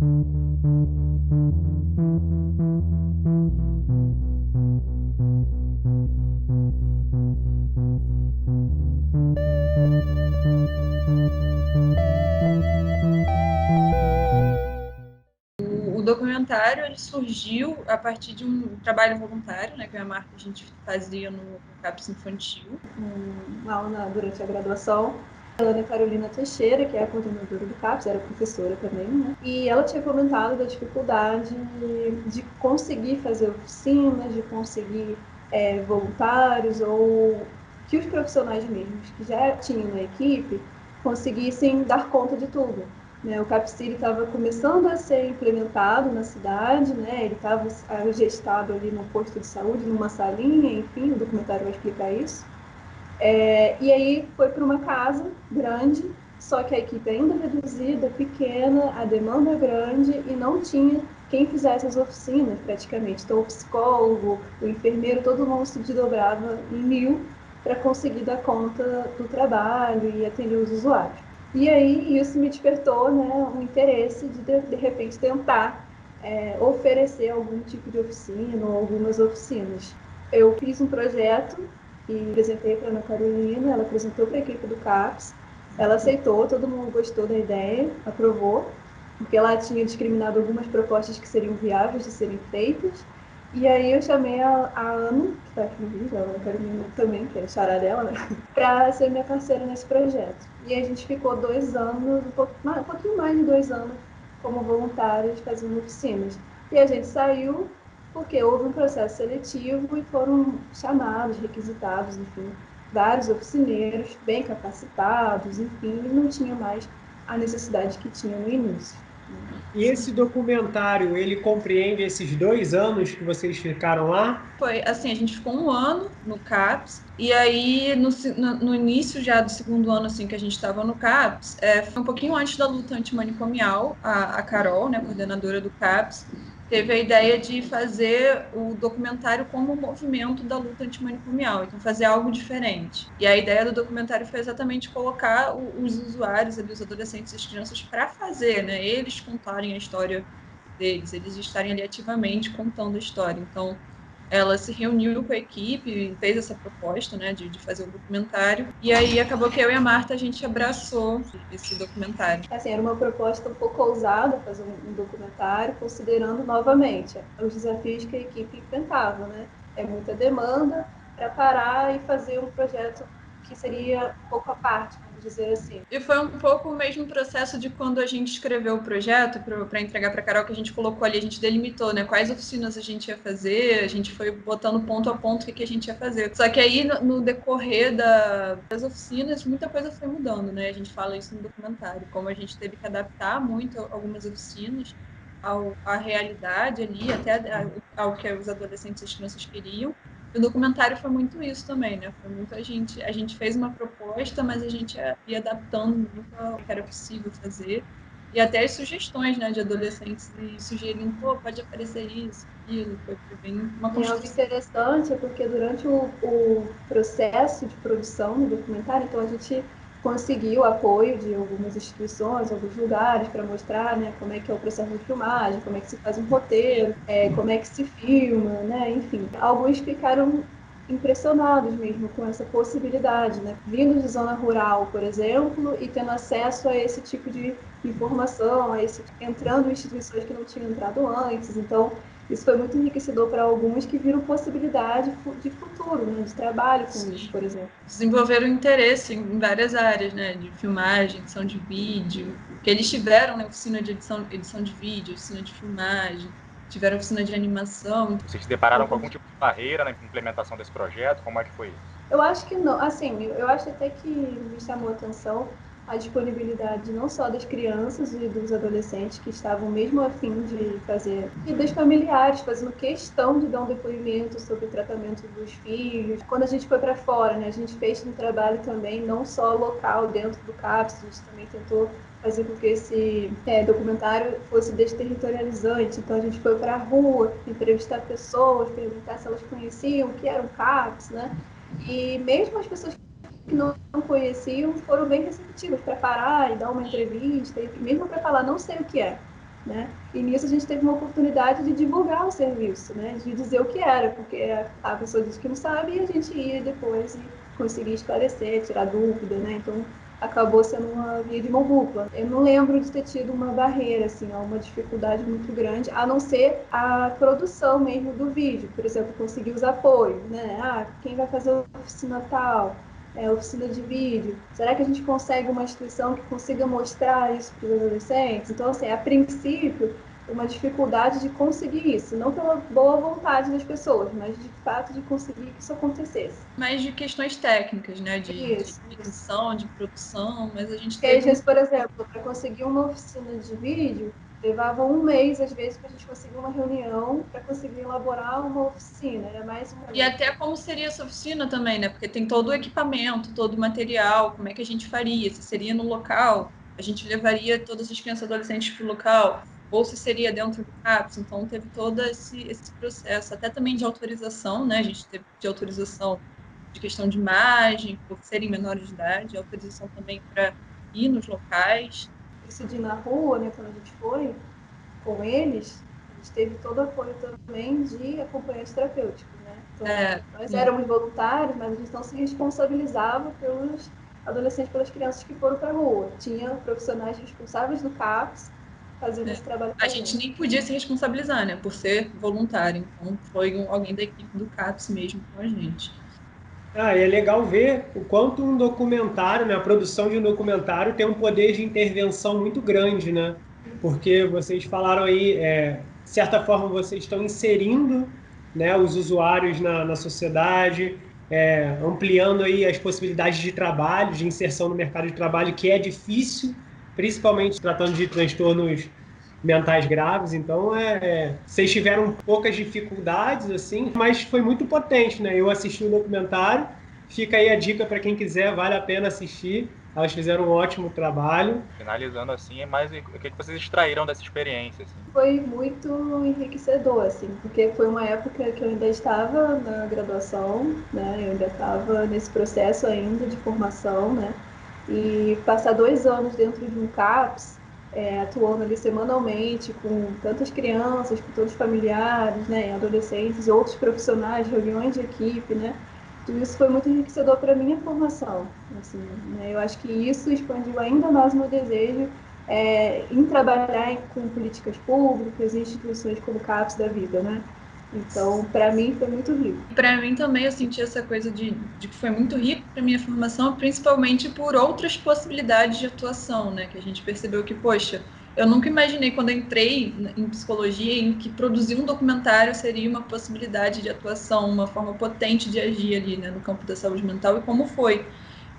O documentário ele surgiu a partir de um trabalho voluntário, né, que a marca a gente fazia no CAPS Infantil. Uma aula durante a graduação. A Ana Carolina Teixeira, que é a coordenadora do CAPS, era professora também, né? E ela tinha comentado da dificuldade de conseguir fazer oficinas, de conseguir voluntários, ou que os profissionais mesmos que já tinham na equipe conseguissem dar conta de tudo. Né? O CAPSIRI estava começando a ser implementado na cidade, né? Ele estava gestado ali no posto de saúde, numa salinha, enfim, o documentário vai explicar isso. E aí foi para uma casa grande, só que a equipe ainda reduzida, pequena, a demanda grande e não tinha quem fizesse as oficinas praticamente. Então o psicólogo, o enfermeiro, todo mundo se desdobrava em 1000 para conseguir dar conta do trabalho e atender os usuários. E aí isso me despertou, né, um interesse de repente tentar oferecer algum tipo de oficina ou algumas oficinas. Eu fiz um projeto e apresentei para a Ana Carolina, ela apresentou para a equipe do CAPS, ela aceitou, todo mundo gostou da ideia, aprovou, porque ela tinha discriminado algumas propostas que seriam viáveis de serem feitas. E aí eu chamei a Ana, que está aqui no vídeo, a Ana Carolina também, que é a xará dela, né, para ser minha parceira nesse projeto. E a gente ficou 2 anos, um pouquinho mais de 2 anos, como voluntárias fazendo oficinas. E a gente saiu porque houve um processo seletivo e foram chamados, requisitados, enfim, vários oficineiros bem capacitados, enfim, e não tinha mais a necessidade que tinha no início. E esse documentário, ele compreende esses 2 anos que vocês ficaram lá? Foi assim, a gente ficou 1 ano no CAPS, e aí no início já do 2º ano assim, que a gente estava no CAPS, foi um pouquinho antes da luta antimanicomial, a Carol, né, coordenadora do CAPS, teve a ideia de fazer o documentário como um movimento da luta antimanicomial, então fazer algo diferente. E a ideia do documentário foi exatamente colocar os usuários, os adolescentes e as crianças para fazer, né, eles contarem a história deles, eles estarem ali ativamente contando a história. Então, ela se reuniu com a equipe, fez essa proposta, né, de fazer um documentário, e aí acabou que eu e a Marta, a gente abraçou esse documentário. Assim, era uma proposta um pouco ousada fazer um documentário, considerando novamente os desafios que a equipe enfrentava, né? É muita demanda para parar e fazer um projeto que seria um pouco à parte, vamos dizer assim. E foi um pouco o mesmo processo de quando a gente escreveu o projeto para entregar para a Carol, que a gente colocou ali, a gente delimitou, né, quais oficinas a gente ia fazer, a gente foi botando ponto a ponto o que a gente ia fazer. Só que aí, no decorrer das oficinas, muita coisa foi mudando, né? A gente fala isso no documentário, como a gente teve que adaptar muito algumas oficinas à realidade ali, até ao que os adolescentes e as crianças queriam. O documentário foi muito isso também, né? Foi muito a gente fez uma proposta, mas a gente ia adaptando muito ao que era possível fazer. E até as sugestões, né, de adolescentes e sugerindo, pô, pode aparecer isso, aquilo, foi bem uma E algo construção. interessante é porque durante o processo de produção do documentário, então a gente conseguiu apoio de algumas instituições, alguns lugares para mostrar, né, como é que é o processo de filmagem, como é que se faz um roteiro, como é que se filma, né, enfim. Alguns ficaram impressionados mesmo com essa possibilidade, né, vindo de zona rural, por exemplo, e tendo acesso a esse tipo de informação, entrando em instituições que não tinham entrado antes. Então, isso foi muito enriquecedor para alguns que viram possibilidade de futuro, né, de trabalho com isso, por exemplo. Desenvolveram interesse em várias áreas, né, de filmagem, edição de vídeo, que eles tiveram, né, oficina de edição de vídeo, oficina de filmagem, tiveram oficina de animação. Vocês se depararam com algum tipo de barreira na implementação desse projeto? Como é que foi isso? Eu acho que não, assim, eu acho até que me chamou a atenção a disponibilidade não só das crianças e dos adolescentes que estavam mesmo a fim de fazer, e dos familiares fazendo questão de dar um depoimento sobre o tratamento dos filhos. Quando a gente foi para fora, né, a gente fez um trabalho também não só local dentro do CAPS, a gente também tentou fazer com que esse documentário fosse desterritorializante. Então a gente foi para a rua, entrevistar pessoas, perguntar se elas conheciam o que era o CAPS, né? E mesmo as pessoas que não conheciam foram bem receptivas para parar e dar uma entrevista, e mesmo para falar, não sei o que é, né? E nisso a gente teve uma oportunidade de divulgar o serviço, né? De dizer o que era, porque a pessoa disse que não sabe e a gente ia depois e conseguia esclarecer, tirar dúvida, né? Então acabou sendo uma via de mão dupla. Eu não lembro de ter tido uma barreira, assim, uma dificuldade muito grande, a não ser a produção mesmo do vídeo. Por exemplo, conseguir os apoios, né? Quem vai fazer a oficina tal? Oficina de vídeo. Será que a gente consegue uma instituição que consiga mostrar isso para os adolescentes? Então, assim, a princípio, uma dificuldade de conseguir isso, não pela boa vontade das pessoas, mas de fato de conseguir que isso acontecesse. Mais de questões técnicas, né? De Isso. edição, de produção, mas a gente Porque, às teve vezes, por exemplo, para conseguir uma oficina de vídeo, levava um mês, às vezes, para a gente conseguir uma reunião, para conseguir elaborar uma oficina. Era mais uma. E até como seria essa oficina também, né? Porque tem todo o equipamento, todo o material, como é que a gente faria? Se seria no local, a gente levaria todas as crianças e adolescentes para o local, ou se seria dentro do CAPS. Então, teve todo esse processo, até também de autorização, né? A gente teve de autorização de questão de imagem, por serem menores de idade, autorização também para ir nos locais. Decidir na rua, né, quando a gente foi com eles, a gente teve todo o apoio também de acompanhante terapêutico, né? Então, nós éramos voluntários, mas a gente não se responsabilizava pelos adolescentes, pelas crianças que foram para a rua. Tinha profissionais responsáveis do CAPS fazendo esse trabalho. A gente nem podia se responsabilizar, né, por ser voluntário. Então, foi alguém da equipe do CAPS mesmo com a gente. E é legal ver o quanto um documentário, né, a produção de um documentário tem um poder de intervenção muito grande, né? Porque vocês falaram aí, de certa forma, vocês estão inserindo, né, os usuários na sociedade, ampliando aí as possibilidades de trabalho, de inserção no mercado de trabalho, que é difícil, principalmente tratando de transtornos mentais graves. Então, vocês tiveram poucas dificuldades, assim, mas foi muito potente, né? Eu assisti o documentário, fica aí a dica para quem quiser, vale a pena assistir. Elas fizeram um ótimo trabalho. Finalizando assim, mais o que vocês extraíram dessa experiência? Assim? Foi muito enriquecedor, assim, porque foi uma época que eu ainda estava na graduação, né? Eu ainda estava nesse processo ainda de formação, né? E passar 2 anos dentro de um CAPS, atuando ali semanalmente com tantas crianças, com todos os familiares, né? Adolescentes e outros profissionais, reuniões de equipe, né? Tudo isso foi muito enriquecedor para a minha formação, assim, né? Eu acho que isso expandiu ainda mais o meu desejo em trabalhar com políticas públicas e instituições como o CAPS da vida, né? Então, para mim, foi muito rico. Para mim também eu senti essa coisa de que foi muito rico para minha formação, principalmente por outras possibilidades de atuação, né? Que a gente percebeu que, poxa, eu nunca imaginei quando eu entrei em psicologia em que produzir um documentário seria uma possibilidade de atuação, uma forma potente de agir ali, né, no campo da saúde mental, e como foi.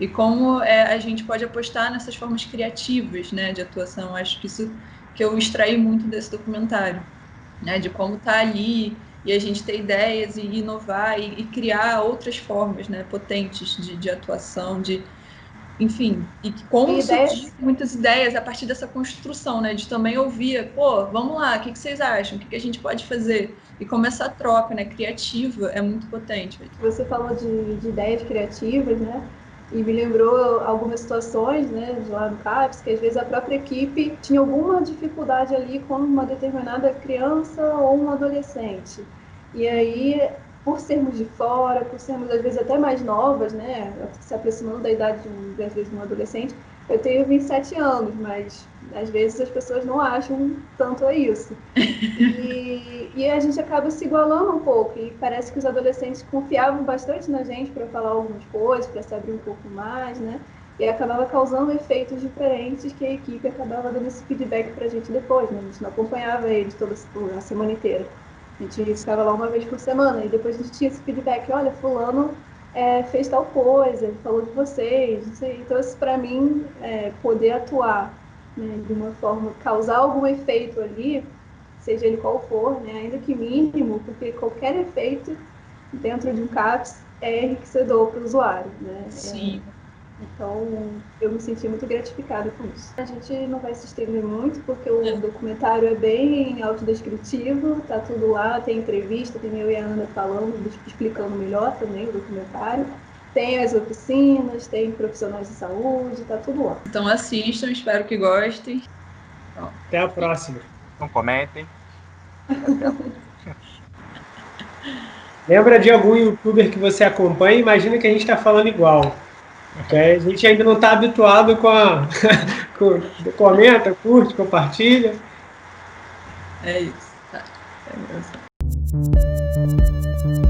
E como a gente pode apostar nessas formas criativas, né, de atuação. Acho que isso que eu extraí muito desse documentário, né, de como tá ali e a gente ter ideias e inovar e criar outras formas, né, potentes de atuação, enfim, e como surgir muitas ideias a partir dessa construção, né, de também ouvir, pô, vamos lá, o que vocês acham? O que a gente pode fazer? E como essa troca, né, criativa é muito potente. Você falou de ideias criativas, né? E me lembrou algumas situações, né, de lá no CAPS, que às vezes a própria equipe tinha alguma dificuldade ali com uma determinada criança ou um adolescente. E aí, por sermos de fora, por sermos às vezes até mais novas, né, se aproximando da idade às vezes, de um adolescente, eu tenho 27 anos, mas às vezes as pessoas não acham tanto a isso. E a gente acaba se igualando um pouco, e parece que os adolescentes confiavam bastante na gente para falar algumas coisas, para se abrir um pouco mais, né? E acabava causando efeitos diferentes que a equipe acabava dando esse feedback para a gente depois, né? A gente não acompanhava eles toda a semana inteira. A gente ficava lá uma vez por semana, e depois a gente tinha esse feedback, olha, fulano fez tal coisa, falou de vocês, não sei. Então, isso para mim, poder atuar, né, de uma forma, causar algum efeito ali, seja ele qual for, né, ainda que mínimo, porque qualquer efeito dentro de um CAPS é enriquecedor para o usuário, né? Sim. Então, eu me senti muito gratificada com isso. A gente não vai se estender muito, porque o documentário é bem autodescritivo, tá tudo lá, tem entrevista, tem eu e a Ana falando, explicando melhor também o documentário. Tem as oficinas, tem profissionais de saúde, tá tudo lá. Então assistam, espero que gostem. Até a próxima. Não comentem. Lembra de algum youtuber que você acompanha? Imagina que a gente está falando igual. Okay? A gente ainda não está habituado com a. Comenta, curte, compartilha. É isso. Tá. É